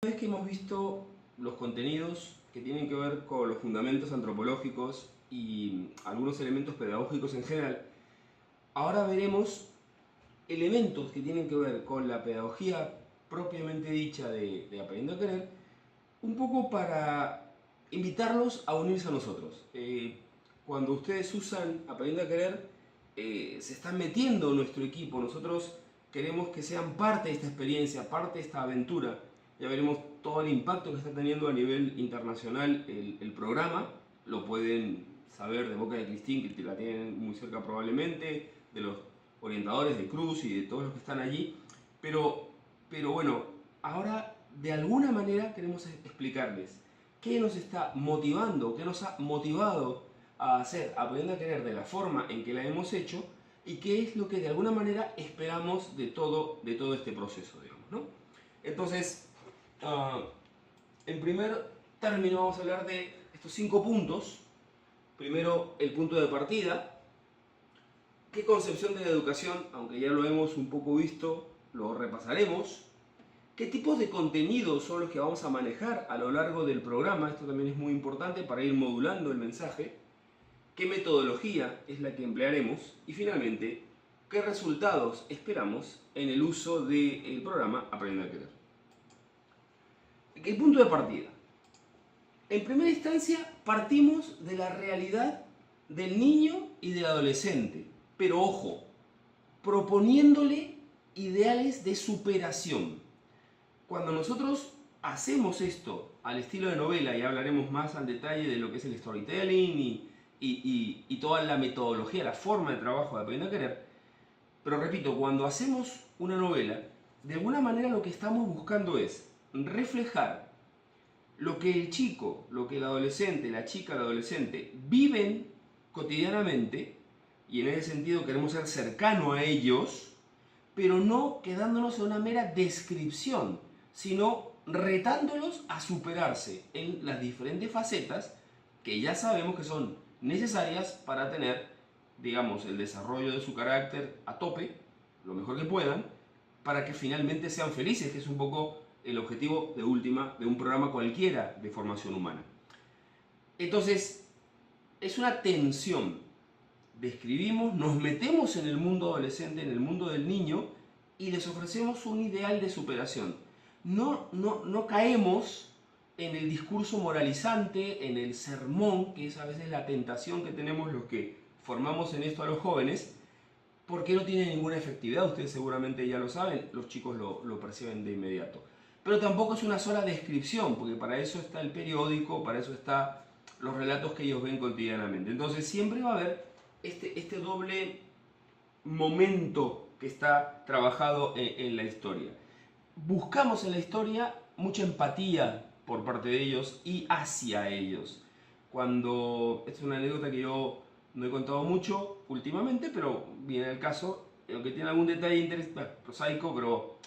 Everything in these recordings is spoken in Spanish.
Una vez que hemos visto los contenidos que tienen que ver con los fundamentos antropológicos y algunos elementos pedagógicos en general, ahora veremos elementos que tienen que ver con la pedagogía propiamente dicha de Aprendiendo a Querer, un poco para invitarlos a unirse a nosotros. Cuando ustedes usan Aprendiendo a Querer, se están metiendo en nuestro equipo. Nosotros queremos que sean parte de esta experiencia, parte de esta aventura. Ya veremos todo el impacto que está teniendo a nivel internacional el programa. Lo pueden saber de boca de Cristín, que la tienen muy cerca probablemente, de los orientadores de Cruz y de todos los que están allí. Pero bueno, ahora de alguna manera queremos explicarles qué nos está motivando, qué nos ha motivado a hacer Aprendiendo a Querer de la forma en que la hemos hecho y qué es lo que de alguna manera esperamos de todo este proceso, digamos, ¿no? Entonces, en primer término vamos a hablar de estos 5 puntos. Primero, el punto de partida. ¿Qué concepción de la educación? Aunque ya lo hemos un poco visto, lo repasaremos. ¿Qué tipos de contenidos son los que vamos a manejar a lo largo del programa? Esto también es muy importante para ir modulando el mensaje. ¿Qué metodología es la que emplearemos? Y finalmente, ¿qué resultados esperamos en el uso del programa Aprendiendo a Querer? El punto de partida. En primera instancia, partimos de la realidad del niño y del adolescente. Pero ojo, proponiéndole ideales de superación. Cuando nosotros hacemos esto al estilo de novela, y hablaremos más al detalle de lo que es el storytelling y toda la metodología, la forma de trabajo de Aprendiendo a Querer, pero repito, cuando hacemos una novela, de alguna manera lo que estamos buscando es reflejar lo que el chico, lo que el adolescente, la chica, el adolescente viven cotidianamente, y en ese sentido queremos ser cercano a ellos, pero no quedándonos en una mera descripción, sino retándolos a superarse en las diferentes facetas que ya sabemos que son necesarias para tener, digamos, el desarrollo de su carácter a tope, lo mejor que puedan, para que finalmente sean felices, que es un poco el objetivo de última de un programa cualquiera de formación humana. Entonces, es una tensión. Describimos, nos metemos en el mundo adolescente, en el mundo del niño, y les ofrecemos un ideal de superación. No caemos en el discurso moralizante, en el sermón, que es a veces la tentación que tenemos los que formamos en esto a los jóvenes, porque no tiene ninguna efectividad. Ustedes seguramente ya lo saben, los chicos lo perciben de inmediato. Pero tampoco es una sola descripción, porque para eso está el periódico, para eso están los relatos que ellos ven cotidianamente. Entonces siempre va a haber este doble momento que está trabajado en la historia. Buscamos en la historia mucha empatía por parte de ellos y hacia ellos. Esta es una anécdota que yo no he contado mucho últimamente, pero viene el caso, aunque tiene algún detalle prosaico, pero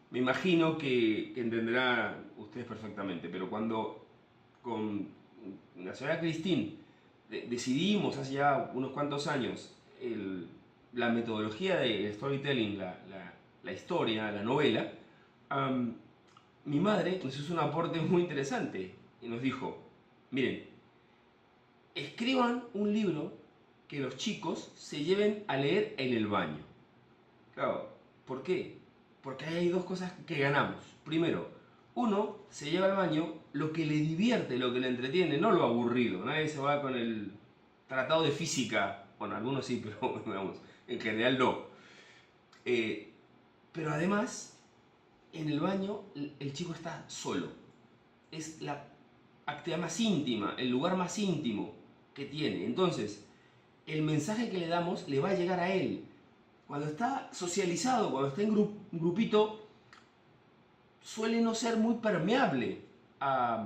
me imagino que entenderán ustedes perfectamente. Pero cuando con la señora Cristín decidimos hace ya unos cuantos años la metodología de storytelling, la historia, la novela, mi madre nos hizo un aporte muy interesante y nos dijo, miren, escriban un libro que los chicos se lleven a leer en el baño. Claro, ¿por qué? Porque ahí hay dos cosas que ganamos. Primero, uno se lleva al baño lo que le divierte, lo que le entretiene, no lo aburrido. Nadie se va con el tratado de física, bueno, algunos sí, pero digamos, en general no. Pero además, en el baño el chico está solo. Es la actividad más íntima, el lugar más íntimo que tiene. Entonces, el mensaje que le damos le va a llegar a él. Cuando está socializado, cuando está en grupito, suele no ser muy permeable a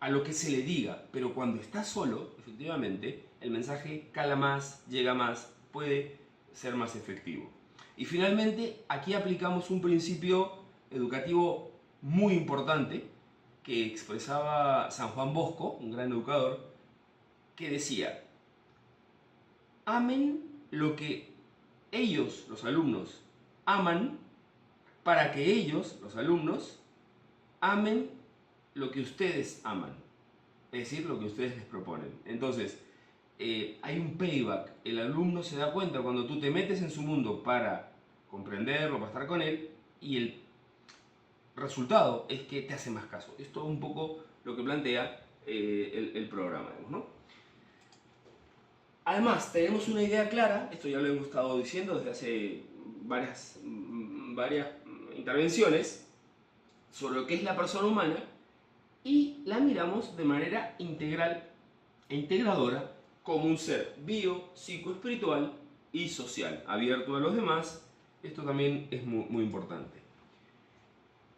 lo que se le diga, pero cuando está solo, efectivamente, el mensaje cala más, llega más, puede ser más efectivo. Y finalmente, aquí aplicamos un principio educativo muy importante que expresaba San Juan Bosco, un gran educador, que decía, amen lo que ellos, los alumnos, aman, para que ellos, los alumnos, amen lo que ustedes aman, es decir, lo que ustedes les proponen. Entonces, hay un payback. El alumno se da cuenta cuando tú te metes en su mundo para comprenderlo, para estar con él, y el resultado es que te hace más caso. Esto es un poco lo que plantea el programa, digamos, ¿no? Además, tenemos una idea clara, esto ya lo hemos estado diciendo desde hace varias intervenciones, sobre lo que es la persona humana, y la miramos de manera integral e integradora como un ser bio, psicoespiritual y social, abierto a los demás. Esto también es muy importante.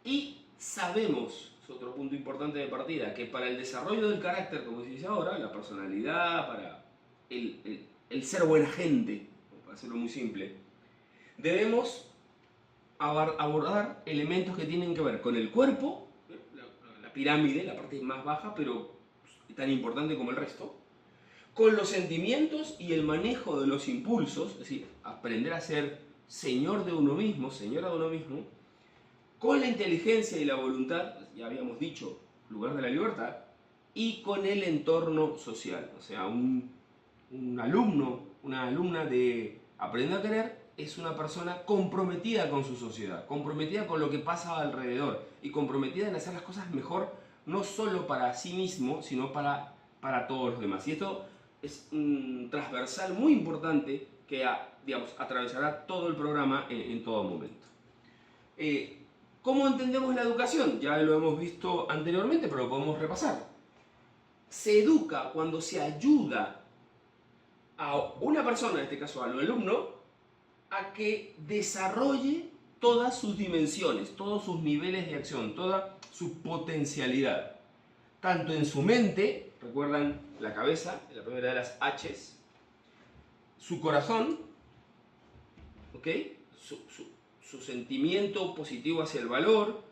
Y sabemos, es otro punto importante de partida, que para el desarrollo del carácter, como se dice ahora, la personalidad, para el ser buena gente, para hacerlo muy simple, debemos abordar elementos que tienen que ver con el cuerpo, la pirámide, la parte más baja, pero tan importante como el resto, con los sentimientos y el manejo de los impulsos, es decir, aprender a ser señor de uno mismo, señora de uno mismo, con la inteligencia y la voluntad, ya habíamos dicho, lugar de la libertad, y con el entorno social. O sea, un alumno, una alumna de Aprende a Querer es una persona comprometida con su sociedad, comprometida con lo que pasa alrededor y comprometida en hacer las cosas mejor, no solo para sí mismo, sino para todos los demás. Y esto es un transversal muy importante que digamos, atravesará todo el programa en todo momento. ¿Cómo entendemos la educación? Ya lo hemos visto anteriormente, pero lo podemos repasar. Se educa cuando se ayuda a una persona, en este caso al alumno, a que desarrolle todas sus dimensiones, todos sus niveles de acción, toda su potencialidad. Tanto en su mente, recuerdan la cabeza, la primera de las H's, su corazón, ¿ok? Su sentimiento positivo hacia el valor,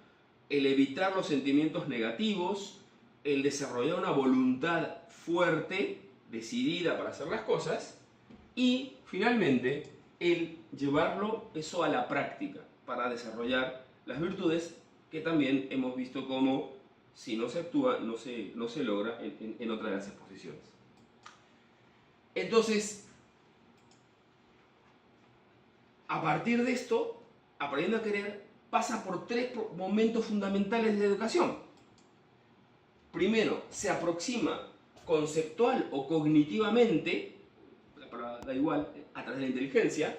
el evitar los sentimientos negativos, el desarrollar una voluntad fuerte, decidida para hacer las cosas, y finalmente el llevarlo eso a la práctica para desarrollar las virtudes que también hemos visto como si no se actúa no se logra en otra de las exposiciones. Entonces, a partir de esto, Aprendiendo a Querer pasa por tres momentos fundamentales de educación. Primero, se aproxima conceptual o cognitivamente, la palabra da igual, a través de la inteligencia,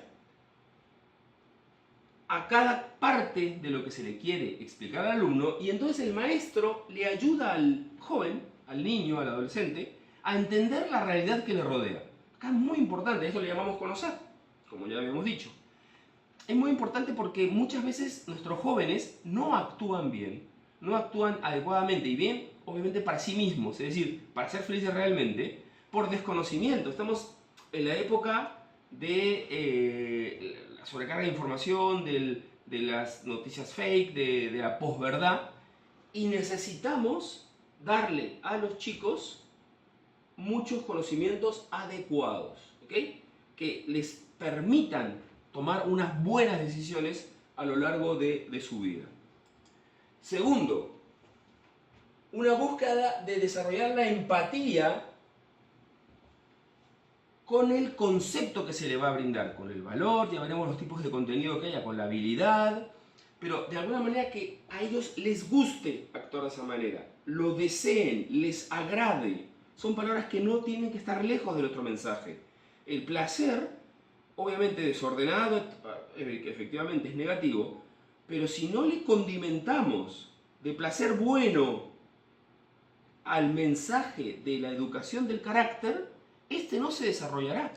a cada parte de lo que se le quiere explicar al alumno, y entonces el maestro le ayuda al joven, al niño, al adolescente, a entender la realidad que le rodea. Acá es muy importante, eso le llamamos conocer, como ya habíamos dicho. Es muy importante porque muchas veces nuestros jóvenes no actúan bien, no actúan adecuadamente y bien, obviamente para sí mismos, es decir, para ser felices realmente, por desconocimiento. Estamos en la época de la sobrecarga de información, de las noticias fake, de la posverdad, y necesitamos darle a los chicos muchos conocimientos adecuados, ¿ok? Que les permitan tomar unas buenas decisiones a lo largo de su vida. Segundo, una búsqueda de desarrollar la empatía con el concepto que se le va a brindar, con el valor, ya veremos los tipos de contenido que haya, con la habilidad, pero de alguna manera que a ellos les guste actuar de esa manera, lo deseen, les agrade. Son palabras que no tienen que estar lejos del otro mensaje. El placer, obviamente desordenado, que efectivamente es negativo, pero si no le condimentamos de placer bueno al mensaje de la educación del carácter, este no se desarrollará.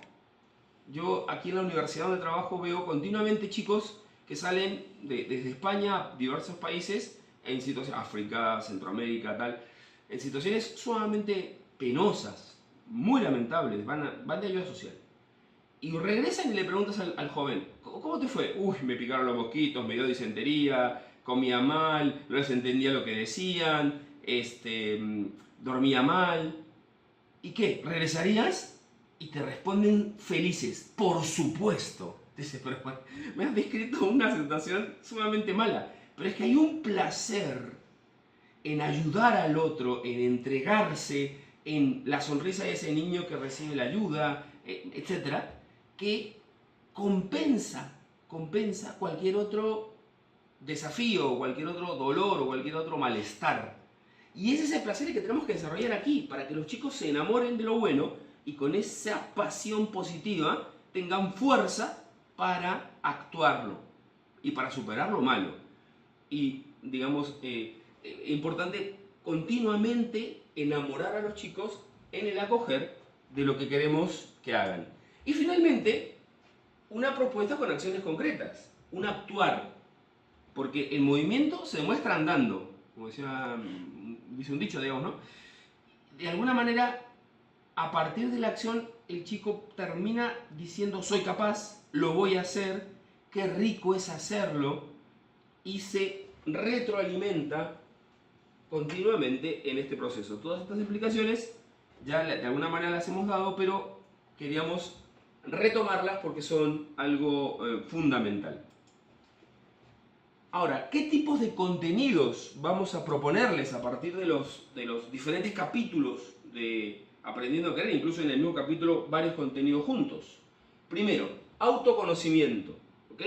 Yo aquí en la universidad donde trabajo veo continuamente chicos que salen desde España a diversos países, en situaciones, África, Centroamérica, tal, en situaciones sumamente penosas, muy lamentables, van de ayuda social. Y regresan y le preguntas al joven, ¿cómo te fue? Uy, me picaron los mosquitos, me dio disentería, comía mal, no les entendía lo que decían, dormía mal. ¿Y qué? ¿Regresarías? Y te responden felices, por supuesto. Dice, pero me has descrito una situación sumamente mala, pero es que hay un placer en ayudar al otro, en entregarse, en la sonrisa de ese niño que recibe la ayuda, etcétera, que compensa cualquier otro desafío, o cualquier otro dolor, o cualquier otro malestar. Y ese es el placer que tenemos que desarrollar aquí, para que los chicos se enamoren de lo bueno y con esa pasión positiva tengan fuerza para actuarlo y para superar lo malo. Y, digamos, importante continuamente enamorar a los chicos en el acoger de lo que queremos que hagan. Y finalmente, una propuesta con acciones concretas, un actuar, porque el movimiento se demuestra andando, como dice un dicho, digamos, ¿no? De alguna manera, a partir de la acción, el chico termina diciendo soy capaz, lo voy a hacer, qué rico es hacerlo, y se retroalimenta continuamente en este proceso. Todas estas explicaciones ya de alguna manera las hemos dado, pero queríamos retomarlas porque son algo fundamental. Ahora, ¿qué tipos de contenidos vamos a proponerles a partir de los diferentes capítulos de Aprendiendo a Querer? Incluso en el mismo capítulo varios contenidos juntos. Primero, autoconocimiento, ¿ok?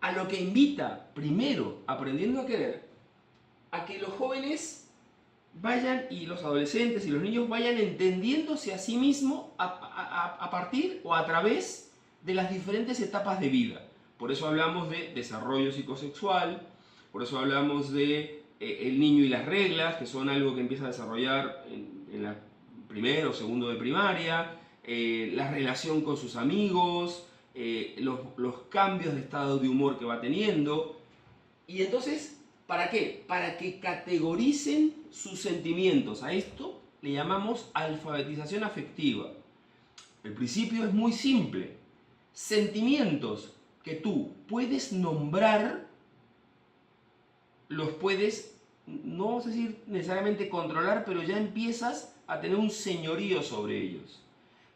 A lo que invita primero Aprendiendo a Querer a que los jóvenes vayan, y los adolescentes y los niños vayan entendiéndose a sí mismos a partir o a través de las diferentes etapas de vida. Por eso hablamos de desarrollo psicosexual, por eso hablamos de el niño y las reglas, que son algo que empieza a desarrollar en la primero o segundo de primaria, la relación con sus amigos, los cambios de estado de humor que va teniendo. Y entonces, ¿para qué? Para que categoricen sus sentimientos. A esto le llamamos alfabetización afectiva. El principio es muy simple. Sentimientos que tú puedes nombrar, los puedes, no vamos a decir necesariamente controlar, pero ya empiezas a tener un señorío sobre ellos.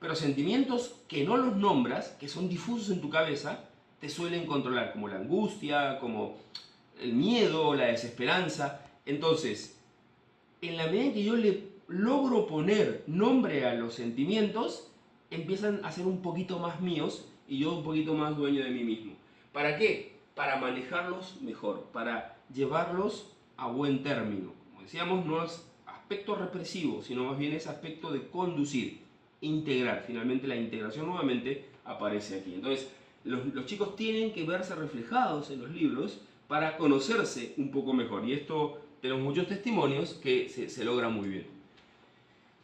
Pero sentimientos que no los nombras, que son difusos en tu cabeza, te suelen controlar, como la angustia, como el miedo, la desesperanza. Entonces, en la medida en que yo le logro poner nombre a los sentimientos, empiezan a ser un poquito más míos y yo un poquito más dueño de mí mismo. ¿Para qué? Para manejarlos mejor, para llevarlos a buen término. Como decíamos, no es aspecto represivo, sino más bien es aspecto de conducir, integrar. Finalmente la integración nuevamente aparece aquí. Entonces, los chicos tienen que verse reflejados en los libros para conocerse un poco mejor. Y esto tenemos muchos testimonios que se logra muy bien.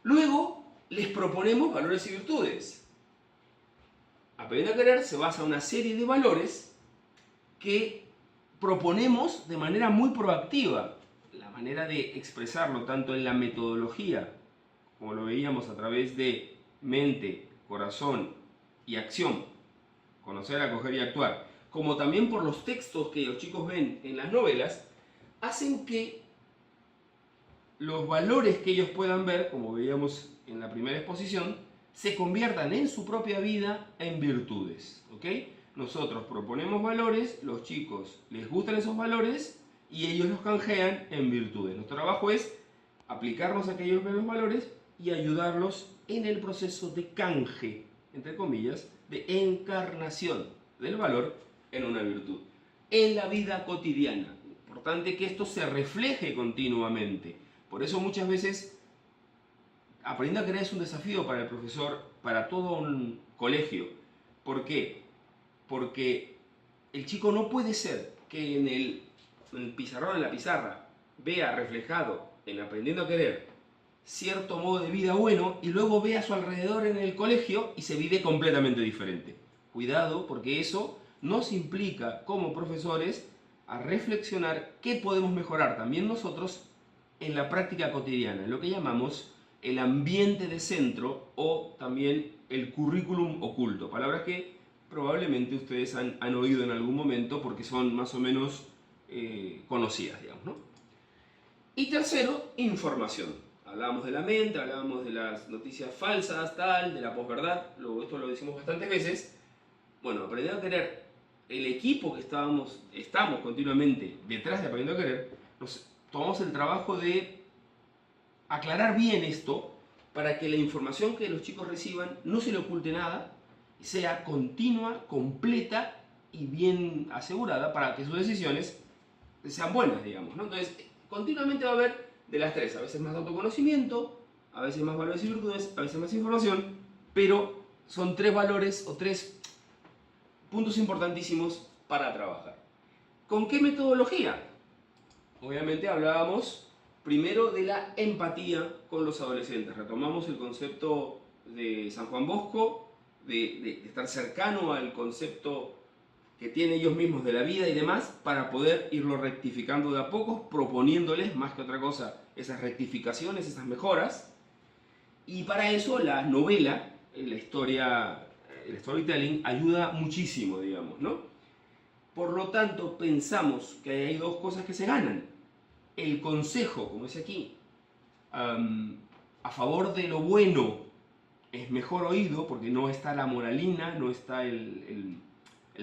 Luego, les proponemos valores y virtudes. Aprender a Querer se basa en una serie de valores que proponemos de manera muy proactiva. La manera de expresarlo tanto en la metodología, como lo veíamos a través de mente, corazón y acción, conocer, acoger y actuar, como también por los textos que los chicos ven en las novelas, hacen que los valores que ellos puedan ver, como veíamos en la primera exposición, se conviertan en su propia vida en virtudes, ¿ok? Nosotros proponemos valores, los chicos les gustan esos valores y ellos los canjean en virtudes. Nuestro trabajo es aplicarnos a que ellos vean los valores y ayudarlos en el proceso de canje, entre comillas, de encarnación del valor en una virtud. En la vida cotidiana, importante que esto se refleje continuamente. Por eso muchas veces Aprendiendo a Querer es un desafío para el profesor, para todo un colegio. ¿Por qué? Porque el chico no puede ser que en el pizarrón, en la pizarra, vea reflejado en Aprendiendo a Querer cierto modo de vida bueno y luego ve a su alrededor en el colegio y se vive completamente diferente. Cuidado, porque eso nos implica como profesores a reflexionar qué podemos mejorar también nosotros en la práctica cotidiana, en lo que llamamos el ambiente de centro o también el currículum oculto. Palabras que probablemente ustedes han oído en algún momento porque son más o menos conocidas, digamos, ¿no? Y tercero, información. Hablábamos de la mente, hablábamos de las noticias falsas, tal, de la posverdad, esto lo decimos bastantes veces. Bueno, Aprendiendo a Querer, el equipo que estamos continuamente detrás de Aprendiendo a Querer, nos tomamos el trabajo de aclarar bien esto para que la información que los chicos reciban no se le oculte nada, sea continua, completa y bien asegurada para que sus decisiones sean buenas, digamos, ¿no? Entonces, continuamente va a haber de las tres, a veces más autoconocimiento, a veces más valores y virtudes, a veces más información, pero son tres valores o tres puntos importantísimos para trabajar. ¿Con qué metodología? Obviamente hablábamos primero de la empatía con los adolescentes. Retomamos el concepto de San Juan Bosco, de estar cercano al concepto que tienen ellos mismos de la vida y demás, para poder irlo rectificando de a poco, proponiéndoles, más que otra cosa, esas rectificaciones, esas mejoras. Y para eso la novela, la historia, el storytelling, ayuda muchísimo, digamos, ¿no? Por lo tanto, pensamos que hay dos cosas que se ganan. El consejo, como dice aquí, a favor de lo bueno es mejor oído, porque no está la moralina, no está el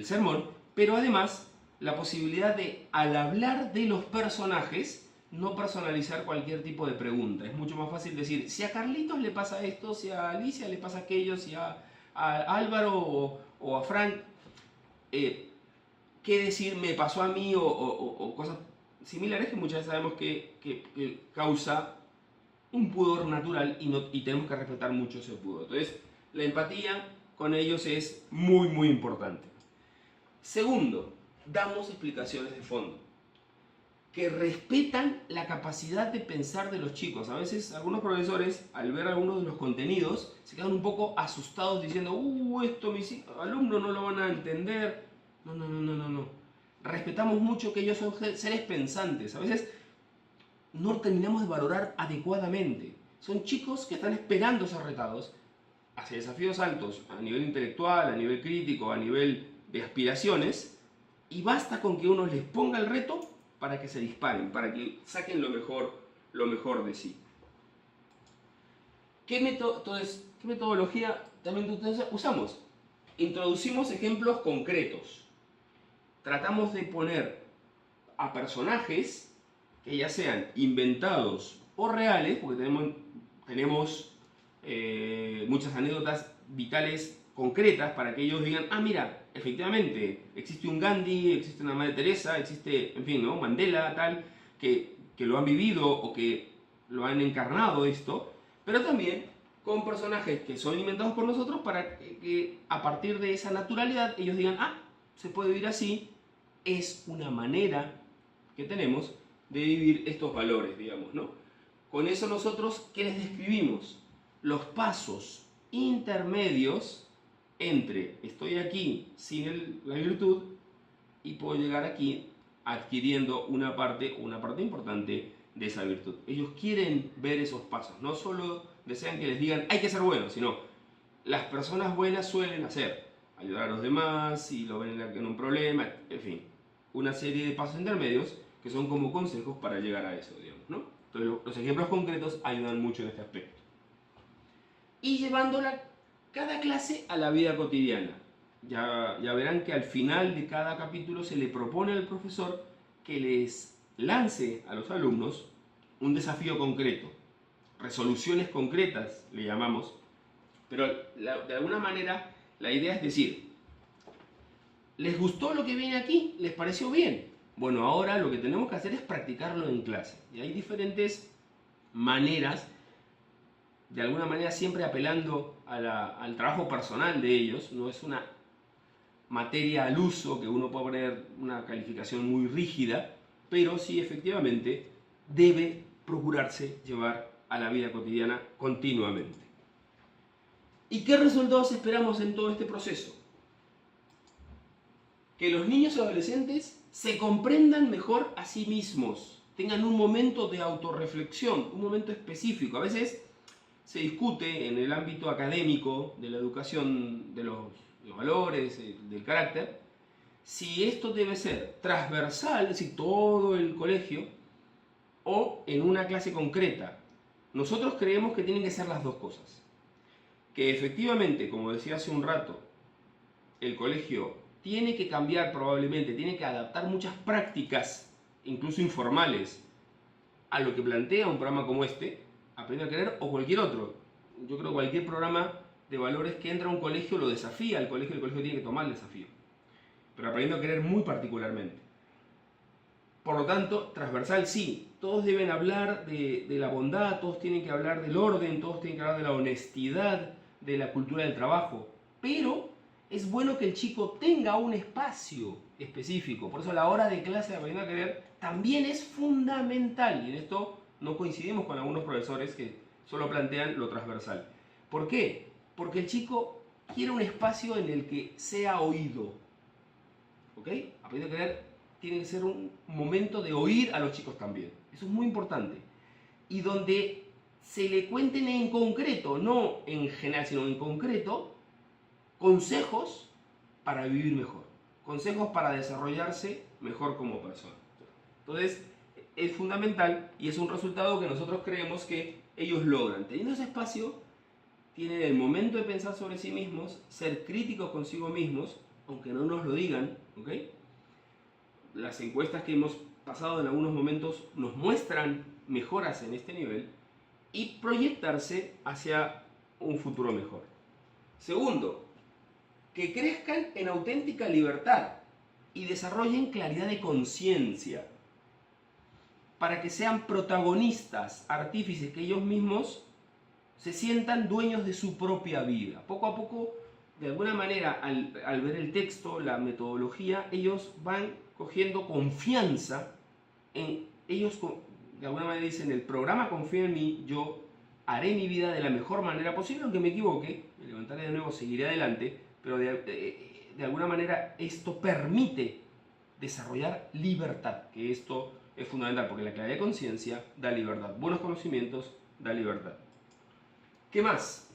sermón, pero además la posibilidad de, al hablar de los personajes, no personalizar cualquier tipo de pregunta. Es mucho más fácil decir, si a Carlitos le pasa esto, si a Alicia le pasa aquello, si a Álvaro o a Frank, qué decir me pasó a mí o cosas similares que muchas veces sabemos que causa un pudor natural y tenemos que respetar mucho ese pudor. Entonces, la empatía con ellos es muy, muy importante. Segundo, damos explicaciones de fondo que respetan la capacidad de pensar de los chicos. A veces algunos profesores, al ver algunos de los contenidos, se quedan un poco asustados diciendo, esto mis alumnos no lo van a entender. No. Respetamos mucho que ellos son seres pensantes. A veces no terminamos de valorar adecuadamente. Son chicos que están esperando ser retados hacia desafíos altos a nivel intelectual, a nivel crítico, a nivel de aspiraciones, y basta con que uno les ponga el reto para que se disparen, para que saquen lo mejor de sí. ¿Qué metodología también usamos? Introducimos ejemplos concretos. Tratamos de poner a personajes que ya sean inventados o reales, porque tenemos muchas anécdotas vitales concretas para que ellos digan, mira, efectivamente, existe un Gandhi, existe una Madre Teresa, existe, en fin, ¿no? Mandela, tal, que lo han vivido o que lo han encarnado esto, pero también con personajes que son inventados por nosotros para que a partir de esa naturalidad ellos digan, se puede vivir así, es una manera que tenemos de vivir estos valores, digamos, ¿no? Con eso nosotros, ¿qué les describimos? Los pasos intermedios entre estoy aquí sin la virtud y puedo llegar aquí adquiriendo una parte importante de esa virtud. Ellos quieren ver esos pasos, no solo desean que les digan hay que ser bueno, sino las personas buenas suelen hacer, ayudar a los demás, si lo ven en un problema, en fin, una serie de pasos intermedios que son como consejos para llegar a eso, digamos, ¿no? Entonces los ejemplos concretos ayudan mucho en este aspecto. Y llevándola cada clase a la vida cotidiana. Ya verán que al final de cada capítulo se le propone al profesor que les lance a los alumnos un desafío concreto, resoluciones concretas le llamamos, pero de alguna manera la idea es decir, ¿les gustó lo que viene aquí? ¿Les pareció bien? Bueno, ahora lo que tenemos que hacer es practicarlo en clase. Y hay diferentes maneras, de alguna manera siempre apelando al trabajo personal de ellos. No es una materia al uso que uno pueda poner una calificación muy rígida, pero sí efectivamente debe procurarse llevar a la vida cotidiana continuamente. ¿Y qué resultados esperamos en todo este proceso? Que los niños y adolescentes se comprendan mejor a sí mismos, tengan un momento de autorreflexión, un momento específico. A veces se discute en el ámbito académico de la educación de los valores, del carácter, si esto debe ser transversal, es decir, todo el colegio, o en una clase concreta. Nosotros creemos que tienen que ser las dos cosas. Que efectivamente, como decía hace un rato, el colegio tiene que cambiar probablemente, tiene que adaptar muchas prácticas, incluso informales, a lo que plantea un programa como este, Aprende a Querer, o cualquier otro. Yo creo que cualquier programa de valores que entra a un colegio lo desafía al colegio, el colegio tiene que tomar el desafío. Pero Aprendiendo a Querer muy particularmente. Por lo tanto, transversal sí, todos deben hablar de la bondad, todos tienen que hablar del orden, todos tienen que hablar de la honestidad, de la cultura del trabajo, pero es bueno que el chico tenga un espacio específico, por eso la hora de clase de Aprendiendo a Querer también es fundamental, y en esto no coincidimos con algunos profesores que solo plantean lo transversal. ¿Por qué? Porque el chico quiere un espacio en el que sea oído, ¿ok? Aprendiendo a Querer tiene que ser un momento de oír a los chicos también. Eso es muy importante. Y donde se le cuenten en concreto, no en general, sino en concreto, consejos para vivir mejor. Consejos para desarrollarse mejor como persona. Entonces, es fundamental y es un resultado que nosotros creemos que ellos logran. Teniendo ese espacio, tienen el momento de pensar sobre sí mismos, ser críticos consigo mismos, aunque no nos lo digan, ¿ok? Las encuestas que hemos pasado en algunos momentos nos muestran mejoras en este nivel y proyectarse hacia un futuro mejor. Segundo, que crezcan en auténtica libertad y desarrollen claridad de conciencia para que sean protagonistas, artífices, que ellos mismos se sientan dueños de su propia vida. Poco a poco, de alguna manera, al ver el texto, la metodología, ellos van cogiendo confianza en ellos. De alguna manera dicen, el programa confía en mí, yo haré mi vida de la mejor manera posible, aunque me equivoque, me levantaré de nuevo, seguiré adelante, pero de alguna manera esto permite desarrollar libertad, que esto es fundamental, porque la claridad de conciencia da libertad, buenos conocimientos da libertad. ¿Qué más?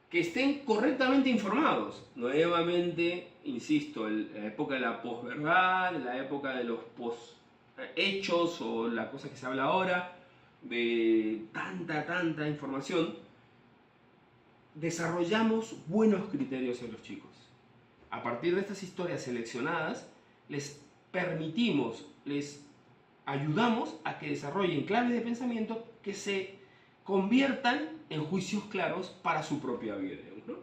Que estén correctamente informados. Nuevamente, insisto, la época de la posverdad, la época de los post-hechos o la cosa que se habla ahora, de tanta información, desarrollamos buenos criterios en los chicos. A partir de estas historias seleccionadas, les permitimos, les ayudamos a que desarrollen claves de pensamiento que se conviertan en juicios claros para su propia vida, ¿no?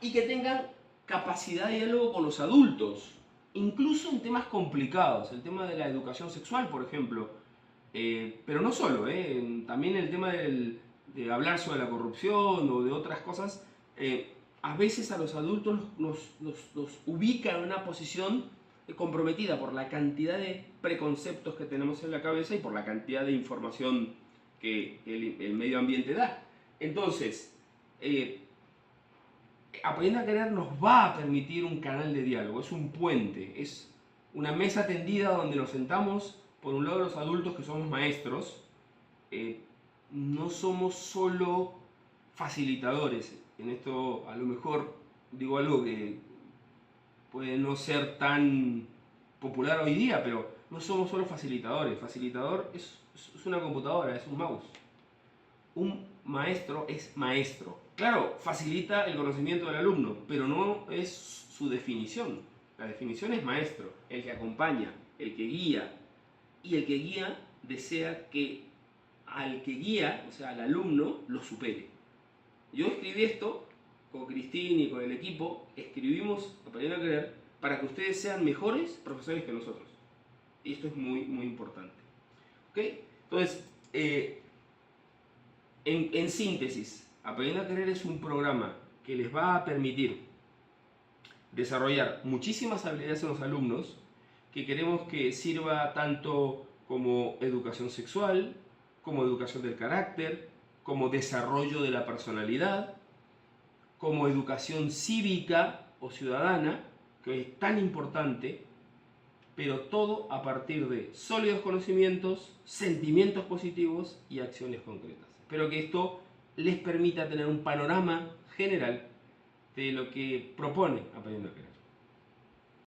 Y que tengan capacidad de diálogo con los adultos, incluso en temas complicados, el tema de la educación sexual, por ejemplo, pero no solo, también el tema de hablar sobre la corrupción o de otras cosas, a veces a los adultos nos ubica en una posición comprometida por la cantidad de preconceptos que tenemos en la cabeza y por la cantidad de información que el medio ambiente da. Entonces, Aprendiendo a Querer nos va a permitir un canal de diálogo, es un puente, es una mesa tendida donde nos sentamos, por un lado los adultos que somos maestros, no somos solo facilitadores. En esto a lo mejor digo algo que puede no ser tan popular hoy día, pero no somos solo facilitadores. Facilitador es una computadora, es un mouse. Un maestro es maestro. Claro, facilita el conocimiento del alumno, pero no es su definición. La definición es maestro, el que acompaña, el que guía. Y el que guía desea que al que guía, o sea, al alumno, lo supere. Yo escribí esto con Cristina y con el equipo, escribimos Aprendiendo a Querer para que ustedes sean mejores profesores que nosotros. Y esto es muy importante. ¿Ok? Entonces, en síntesis, Aprendiendo a Querer es un programa que les va a permitir desarrollar muchísimas habilidades en los alumnos, que queremos que sirva tanto como educación sexual, como educación del carácter, como desarrollo de la personalidad, como educación cívica o ciudadana, que es tan importante, pero todo a partir de sólidos conocimientos, sentimientos positivos y acciones concretas. Espero que esto les permita tener un panorama general de lo que propone Aprendiendo a Querer.